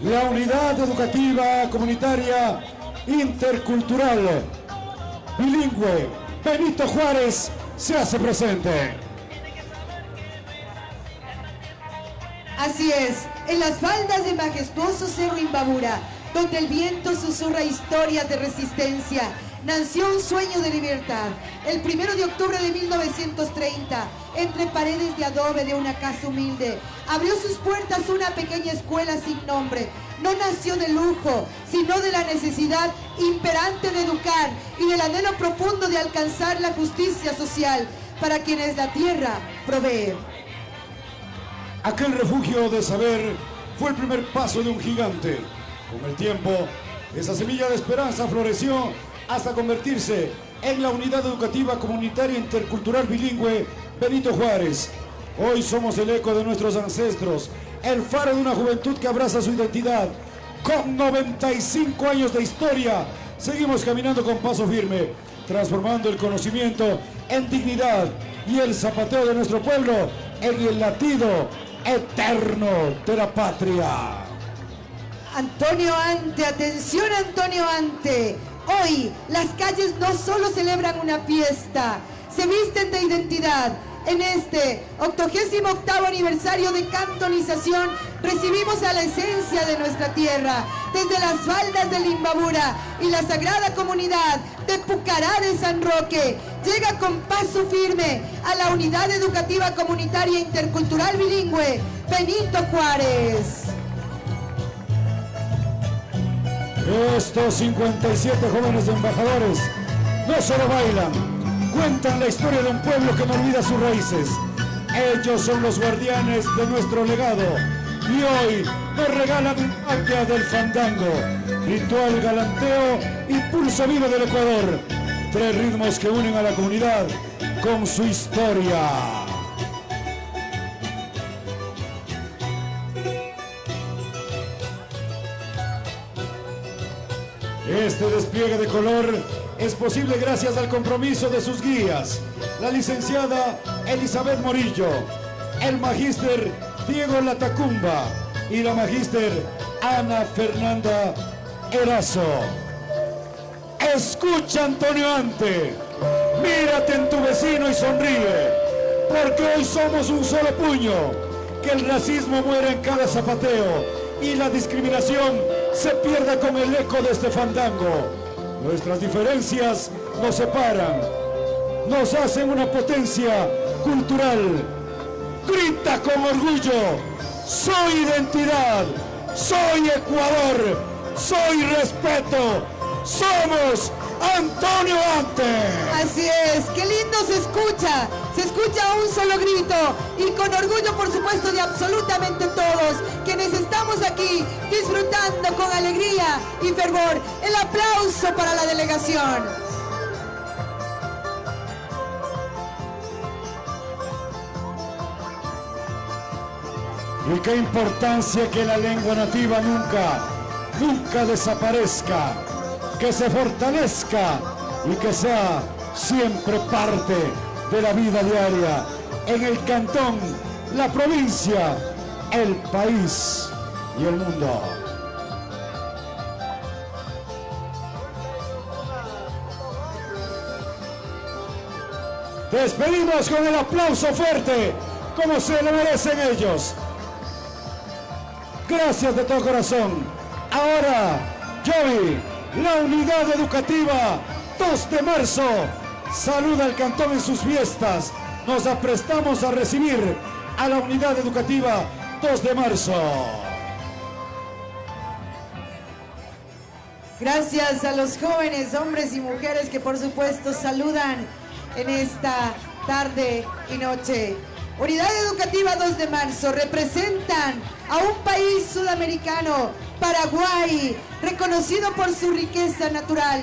La unidad educativa comunitaria intercultural bilingüe Benito Juárez se hace presente. Así es, en las faldas del majestuoso Cerro Imbabura, donde el viento susurra historias de resistencia, nació un sueño de libertad. El 1 de octubre de 1930, entre paredes de adobe de una casa humilde, abrió sus puertas una pequeña escuela sin nombre. No nació de lujo, sino de la necesidad imperante de educar y del anhelo profundo de alcanzar la justicia social para quienes la tierra provee. Aquel refugio de saber fue el primer paso de un gigante. Con el tiempo, esa semilla de esperanza floreció hasta convertirse en la unidad educativa comunitaria intercultural bilingüe Benito Juárez. Hoy somos el eco de nuestros ancestros, el faro de una juventud que abraza su identidad. Con 95 años de historia, seguimos caminando con paso firme, transformando el conocimiento en dignidad y el zapateo de nuestro pueblo en el latido eterno de la patria. Antonio Ante, atención Antonio Ante. Hoy las calles no solo celebran una fiesta, se visten de identidad. En este 88º aniversario de cantonización recibimos a la esencia de nuestra tierra, desde las faldas del Imbabura y la sagrada comunidad de Pucará de San Roque. Llega con paso firme a la unidad educativa comunitaria intercultural bilingüe Benito Juárez. Estos 57 jóvenes embajadores no solo bailan, cuentan la historia de un pueblo que no olvida sus raíces. Ellos son los guardianes de nuestro legado y hoy nos regalan un patria del fandango, ritual galanteo y pulso vivo del Ecuador. Tres ritmos que unen a la comunidad con su historia. Este despliegue de color es posible gracias al compromiso de sus guías, la licenciada Elizabeth Morillo, el magíster Diego Latacumba y la magíster Ana Fernanda Erazo. Escucha, Antonio Ante, mírate en tu vecino y sonríe, porque hoy somos un solo puño. Que el racismo muera en cada zapateo y la discriminación se pierda con el eco de este fandango. Nuestras diferencias nos separan, nos hacen una potencia cultural. Grita con orgullo: soy identidad, soy Ecuador, soy respeto, somos Antonio Ante. Así es, qué lindo se escucha un solo grito y con orgullo por supuesto de absolutamente todos quienes estamos aquí disfrutando con alegría y fervor. El aplauso para la delegación. Y qué importancia que la lengua nativa nunca desaparezca, que se fortalezca y que sea siempre parte de la vida diaria en el cantón, la provincia, el país y el mundo. Despedimos con el aplauso fuerte, como se lo merecen ellos. Gracias de todo corazón. Ahora, Joey, la unidad educativa 2 de marzo, saluda al cantón en sus fiestas. Nos aprestamos a recibir a la unidad educativa 2 de marzo. Gracias a los jóvenes, hombres y mujeres que por supuesto saludan en esta tarde y noche. Unidad Educativa 2 de marzo representan a un país sudamericano, Paraguay, reconocido por su riqueza natural.